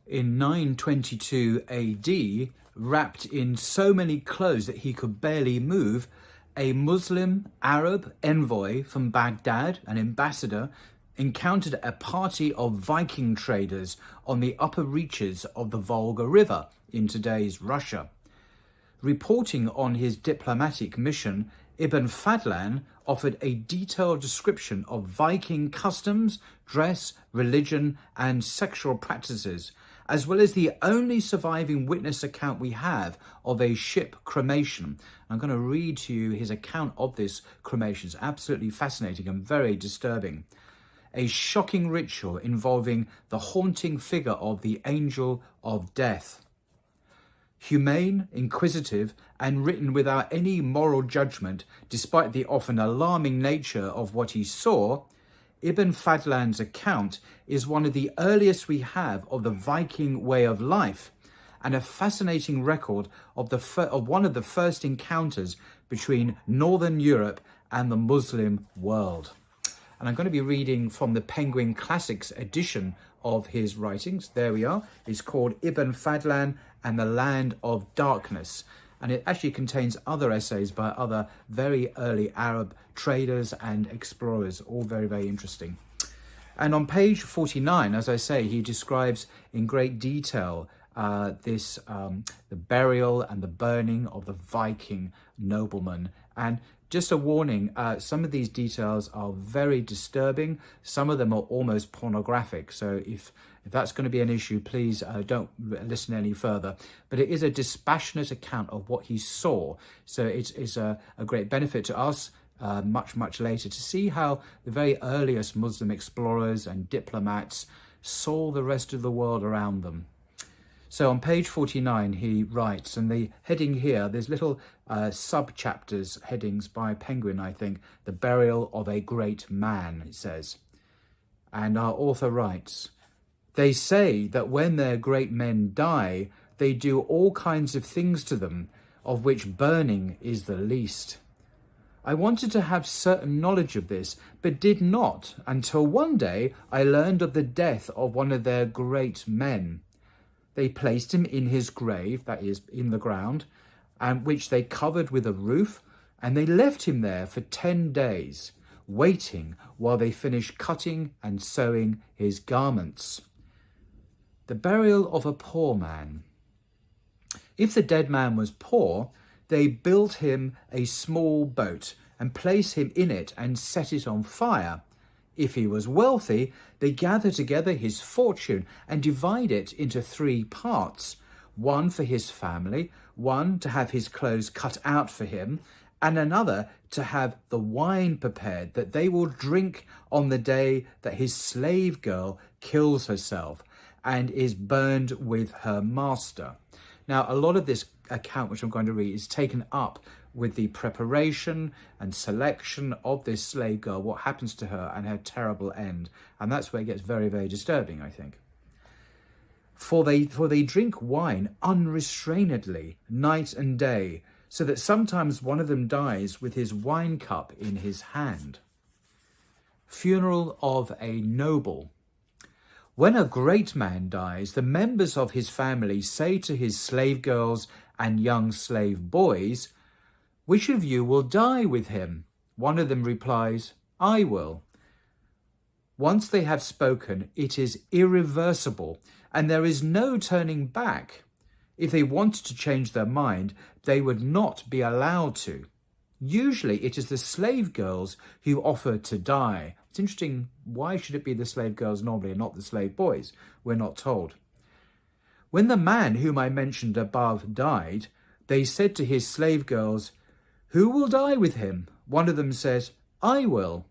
in 922 AD, wrapped in so many clothes that he could barely move, a Muslim Arab envoy from Baghdad, an ambassador, encountered a party of Viking traders on the upper reaches of the Volga River in today's Russia. Reporting on his diplomatic mission, Ibn Fadlan offered a detailed description of Viking customs, dress, religion, and sexual practices, as well as the only surviving witness account we have of a ship cremation. I'm going to read to you his account of this cremation. It's absolutely fascinating and very disturbing. A shocking ritual involving the haunting figure of the Angel of Death. Humane, inquisitive, and written without any moral judgment, despite the often alarming nature of what he saw, Ibn Fadlan's account is one of the earliest we have of the Viking way of life, and a fascinating record of one of the first encounters between Northern Europe and the Muslim world. And I'm going to be reading from the Penguin Classics edition of his writings. There we are. It's called Ibn Fadlan and the Land of Darkness. And it actually contains other essays by other very early Arab traders and explorers, all very, very interesting. And on page 49, as I say, he describes in great detail the burial and the burning of the Viking nobleman. And just a warning, some of these details are very disturbing. Some of them are almost pornographic. So if that's going to be an issue, please don't listen any further. But it is a dispassionate account of what he saw. So it's a great benefit to us much later to see how the very earliest Muslim explorers and diplomats saw the rest of the world around them. So on page 49, he writes, and the heading here, there's little sub-chapters, headings by Penguin, I think, the burial of a great man, it says. And our author writes, they say that when their great men die, they do all kinds of things to them, of which burning is the least. I wanted to have certain knowledge of this, but did not, until one day I learned of the death of one of their great men. They placed him in his grave, that is, in the ground, and which they covered with a roof, and they left him there for 10 days, waiting while they finished cutting and sewing his garments. The burial of a poor man. If the dead man was poor, they built him a small boat and placed him in it and set it on fire. If he was wealthy, they gather together his fortune and divide it into 3 parts, one for his family, one to have his clothes cut out for him, and another to have the wine prepared that they will drink on the day that his slave girl kills herself and is burned with her master. Now, a lot of this account, which I'm going to read, is taken up with the preparation and selection of this slave girl, what happens to her and her terrible end. And that's where it gets very, very disturbing, I think. For they drink wine unrestrainedly, night and day, so that sometimes one of them dies with his wine cup in his hand. Funeral of a noble. When a great man dies, the members of his family say to his slave girls and young slave boys, "Which of you will die with him?" One of them replies, "I will." Once they have spoken, it is irreversible, and there is no turning back. If they wanted to change their mind, they would not be allowed to. Usually it is the slave girls who offer to die. It's interesting, why should it be the slave girls normally and not the slave boys? We're not told. When the man whom I mentioned above died, they said to his slave girls, "Who will die with him?" One of them says, "I will."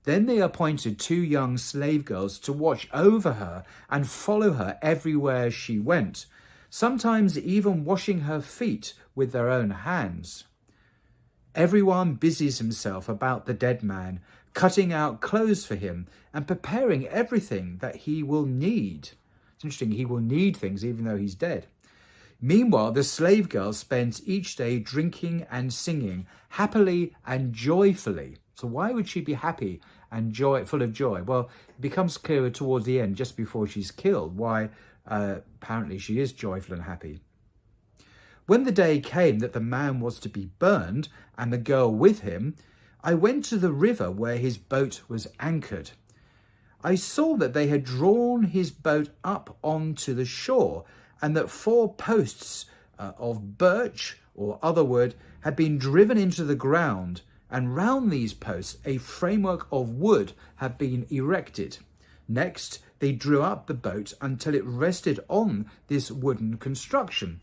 Then they appointed 2 young slave girls to watch over her and follow her everywhere she went, sometimes even washing her feet with their own hands. Everyone busies himself about the dead man, cutting out clothes for him and preparing everything that he will need. It's interesting, he will need things even though he's dead. Meanwhile, the slave girl spends each day drinking and singing, happily and joyfully. So why would she be happy and joy, full of joy. Well, it becomes clearer towards the end, just before she's killed, why apparently she is joyful and happy. When the day came that the man was to be burned, and the girl with him, I went to the river where his boat was anchored. I saw that they had drawn his boat up onto the shore, and that 4 posts of birch or other wood had been driven into the ground, and round these posts a framework of wood had been erected. Next, they drew up the boat until it rested on this wooden construction.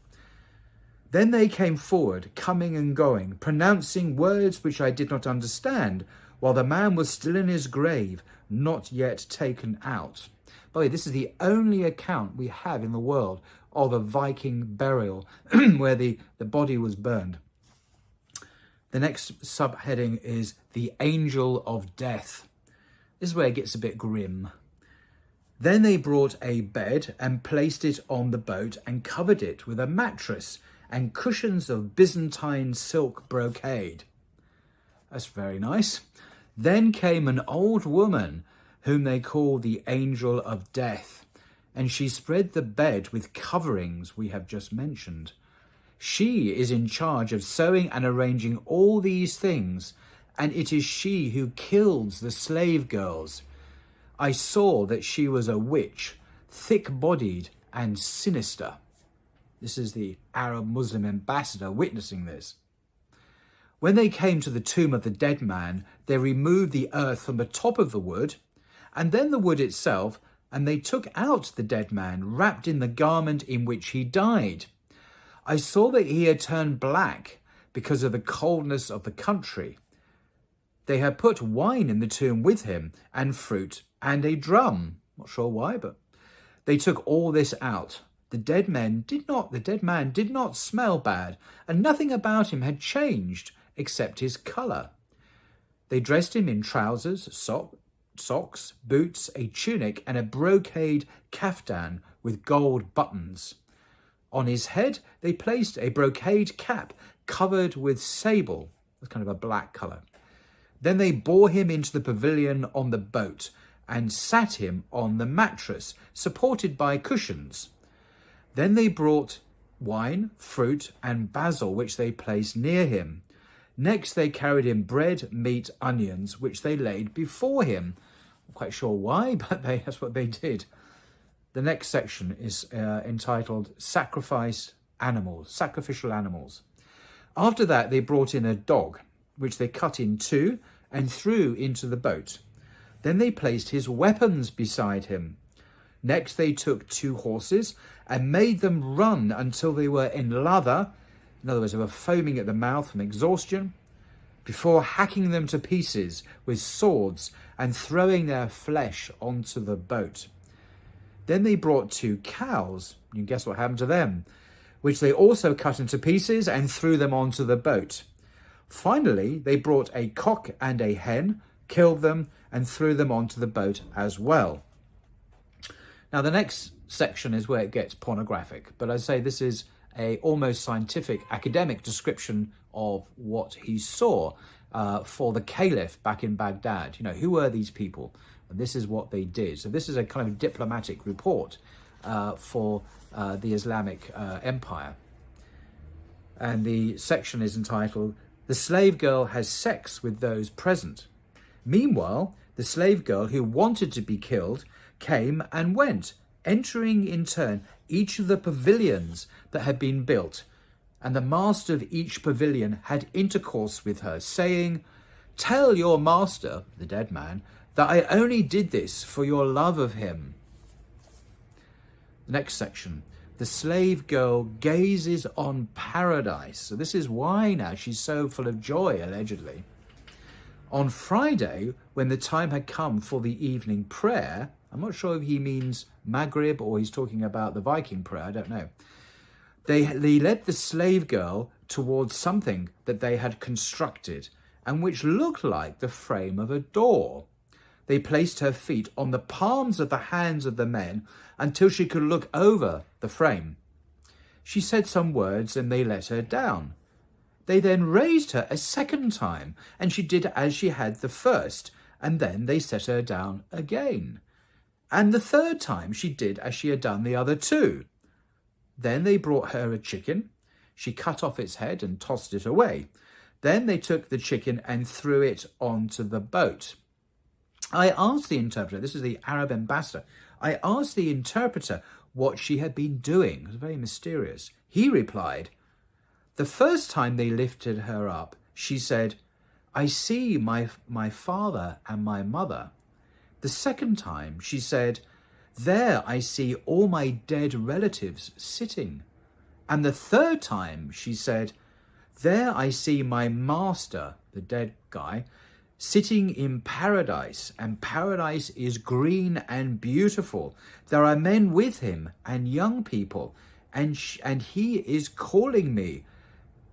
Then they came forward, coming and going, pronouncing words which I did not understand, while the man was still in his grave, not yet taken out. By the way, this is the only account we have in the world of a Viking burial where the body was burned. The next subheading is the Angel of Death. This is where it gets a bit grim. Then they brought a bed and placed it on the boat and covered it with a mattress and cushions of Byzantine silk brocade. That's very nice. Then came an old woman whom they call the Angel of Death, and she spread the bed with coverings we have just mentioned. She is in charge of sewing and arranging all these things, and it is she who kills the slave girls. I saw that she was a witch, thick-bodied and sinister. This is the Arab Muslim ambassador witnessing this. When they came to the tomb of the dead man, they removed the earth from the top of the wood, and then the wood itself, and they took out the dead man, wrapped in the garment in which he died. I saw that he had turned black because of the coldness of the country. They had put wine in the tomb with him, and fruit, and a drum. Not sure why, but they took all this out. The dead man did not smell bad, and nothing about him had changed except his colour. They dressed him in trousers, socks, boots, a tunic, and a brocade kaftan with gold buttons. On his head, they placed a brocade cap covered with sable. That's kind of a black colour. Then they bore him into the pavilion on the boat and sat him on the mattress, supported by cushions. Then they brought wine, fruit, and basil, which they placed near him. Next they carried him bread, meat, onions, which they laid before him. I'm quite sure why, but that's what they did. The next section is entitled Sacrificial Animals. After that, they brought in a dog, which they cut in two and threw into the boat. Then they placed his weapons beside him. Next, they took 2 horses and made them run until they were in lather. In other words, they were foaming at the mouth from exhaustion, before hacking them to pieces with swords and throwing their flesh onto the boat. Then they brought 2 cows, you can guess what happened to them, which they also cut into pieces and threw them onto the boat. Finally, they brought a cock and a hen, killed them, and threw them onto the boat as well. Now, the next section is where it gets pornographic, but I say this is a almost scientific, academic description of what he saw for the caliph back in Baghdad. You know, who were these people? And this is what they did. So this is a kind of diplomatic report for the Islamic Empire. And the section is entitled, "The Slave Girl Has Sex with Those Present." Meanwhile, the slave girl who wanted to be killed came and went, entering in turn each of the pavilions that had been built, and the master of each pavilion had intercourse with her, saying, "Tell your master," the dead man, "that I only did this for your love of him." The next section, the slave girl gazes on paradise. So this is why now she's so full of joy, allegedly. On Friday, when the time had come for the evening prayer, I'm not sure if he means Maghrib or he's talking about the Viking prayer, I don't know. They led the slave girl towards something that they had constructed and which looked like the frame of a door. They placed her feet on the palms of the hands of the men until she could look over the frame. She said some words and they let her down. They then raised her a second time, and she did as she had the first, and then they set her down again. And the third time she did as she had done the other two. Then they brought her a chicken. She cut off its head and tossed it away. Then they took the chicken and threw it onto the boat. I asked the interpreter, this is the Arab ambassador, I asked the interpreter what she had been doing. It was very mysterious. He replied, the first time they lifted her up, she said, I see my father and my mother. The second time, she said, there I see all my dead relatives sitting. And the third time, she said, there I see my master, the dead guy, sitting in paradise, and paradise is green and beautiful. There are men with him and young people, and he is calling me,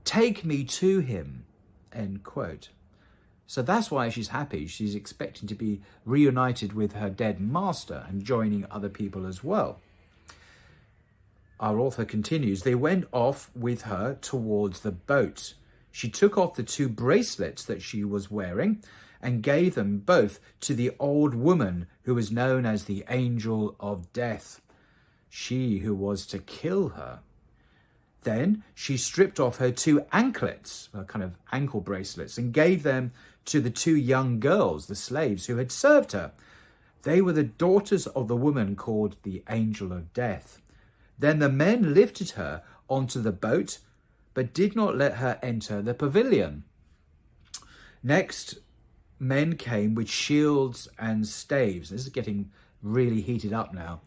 take me to him, end quote. So that's why she's happy. She's expecting to be reunited with her dead master and joining other people as well. Our author continues, they went off with her towards the boat. She took off the 2 bracelets that she was wearing and gave them both to the old woman who was known as the Angel of Death, she who was to kill her. Then she stripped off her 2 anklets, kind of ankle bracelets, and gave them to the 2 young girls, the slaves who had served her. They were the daughters of the woman called the Angel of Death. Then the men lifted her onto the boat, but did not let her enter the pavilion. Next, men came with shields and staves. This is getting really heated up now.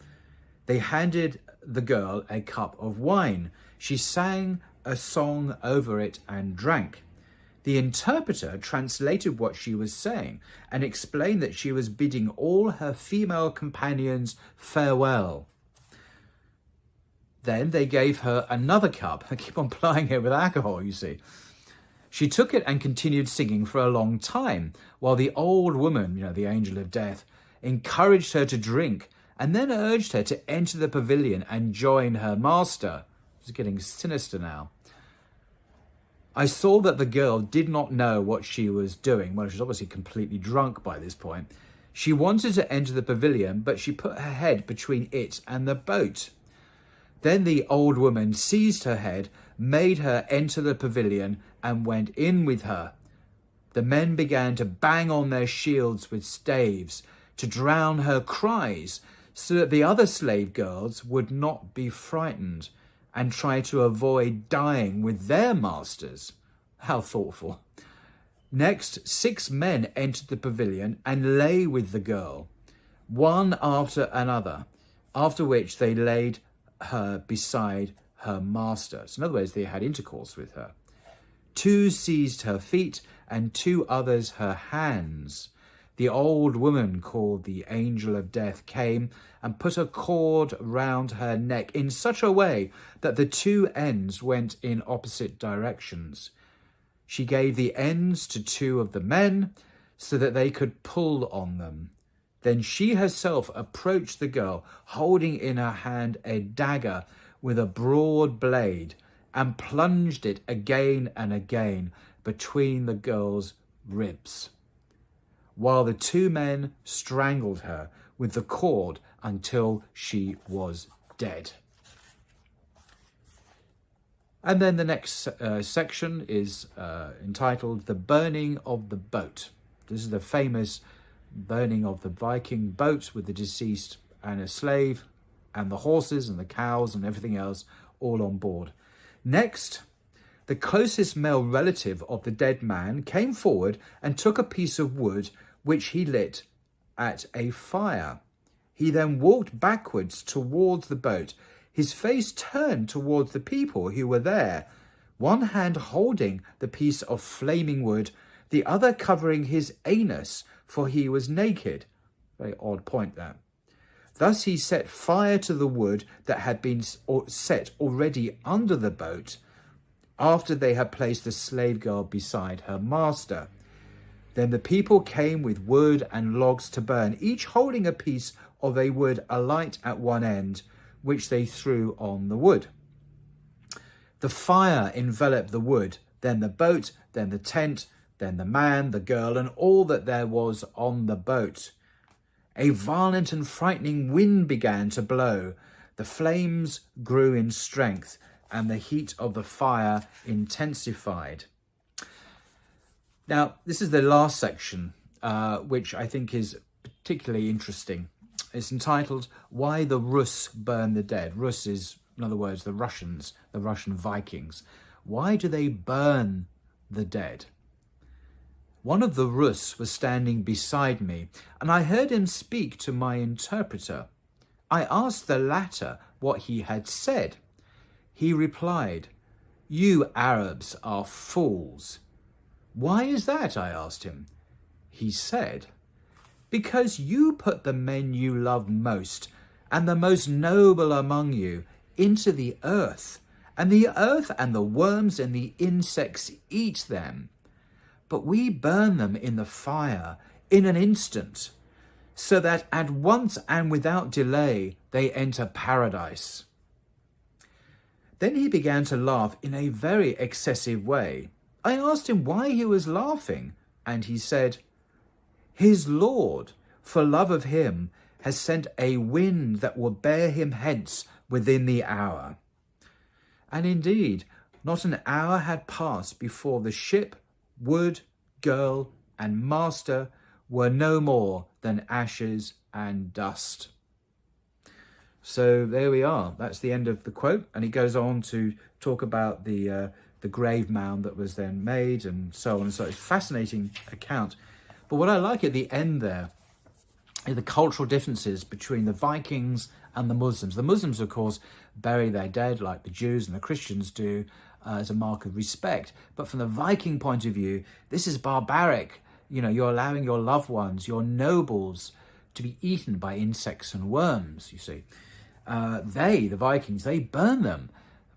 They handed the girl a cup of wine. She sang a song over it and drank. The interpreter translated what she was saying and explained that she was bidding all her female companions farewell. Then they gave her another cup. I keep on plying it with alcohol, you see. She took it and continued singing for a long time, while the old woman, the Angel of Death, encouraged her to drink and then urged her to enter the pavilion and join her master. It's getting sinister now. I saw that the girl did not know what she was doing. Well, she's obviously completely drunk by this point. She wanted to enter the pavilion, but she put her head between it and the boat. Then the old woman seized her head, made her enter the pavilion, and went in with her. The men began to bang on their shields with staves to drown her cries, so that the other slave girls would not be frightened and try to avoid dying with their masters. How thoughtful. Next, 6 men entered the pavilion and lay with the girl, one after another, after which they laid her beside her master. So in other words, they had intercourse with her. 2 seized her feet and 2 others her hands. The old woman called the Angel of Death came and put a cord round her neck in such a way that the 2 ends went in opposite directions. She gave the ends to 2 of the men so that they could pull on them. Then she herself approached the girl, holding in her hand a dagger with a broad blade, and plunged it again and again between the girl's ribs, while the 2 men strangled her with the cord until she was dead. And then the next section is entitled The Burning of the Boat. This is the famous burning of the Viking boat with the deceased and a slave and the horses and the cows and everything else all on board. Next, the closest male relative of the dead man came forward and took a piece of wood which he lit at a fire. He then walked backwards towards the boat, his face turned towards the people who were there, one hand holding the piece of flaming wood, the other covering his anus, for he was naked. Very odd point there. Thus he set fire to the wood that had been set already under the boat, after they had placed the slave girl beside her master. Then the people came with wood and logs to burn, each holding a piece of a wood alight at one end, which they threw on the wood. The fire enveloped the wood, then the boat, then the tent, then the man, the girl, and all that there was on the boat. A violent and frightening wind began to blow. The flames grew in strength, and the heat of the fire intensified. Now, this is the last section, which I think is particularly interesting. It's entitled, Why the Rus Burn the Dead. Rus is, in other words, the Russians, the Russian Vikings. Why do they burn the dead? One of the Rus was standing beside me, and I heard him speak to my interpreter. I asked the latter what he had said. He replied, "You Arabs are fools." "Why is that?" I asked him. He said, "Because you put the men you love most and the most noble among you into the earth, and the earth and the worms and the insects eat them. But we burn them in the fire in an instant, so that at once and without delay they enter paradise." Then he began to laugh in a very excessive way. I asked him why he was laughing, and he said, "His Lord, for love of him, has sent a wind that will bear him hence within the hour." And indeed, not an hour had passed before the ship, wood, girl, and master were no more than ashes and dust. So there we are. That's the end of the quote. And he goes on to talk about the grave mound that was then made and so on. So it's a fascinating account. But what I like at the end there is the cultural differences between the Vikings and the Muslims. The Muslims, of course, bury their dead like the Jews and the Christians do as a mark of respect. But from the Viking point of view, this is barbaric. You know, you're allowing your loved ones, your nobles, to be eaten by insects and worms, you see. The Vikings, they burn them.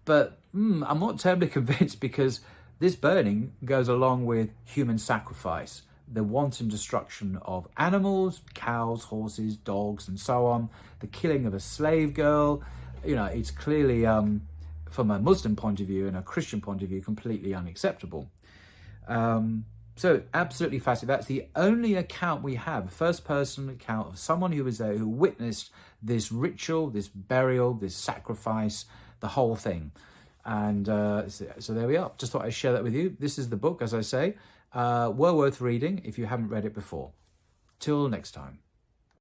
But I'm not terribly convinced, because this burning goes along with human sacrifice, the wanton destruction of animals, cows, horses, dogs, and so on, the killing of a slave girl. You know, it's clearly, from a Muslim point of view and a Christian point of view, completely unacceptable. So absolutely fascinating. That's the only account we have, first-person account of someone who was there, who witnessed this ritual, this burial, this sacrifice, the whole thing. And so there we are. Just thought I'd share that with you. This is the book, as I say, well worth reading if you haven't read it before. Till next time.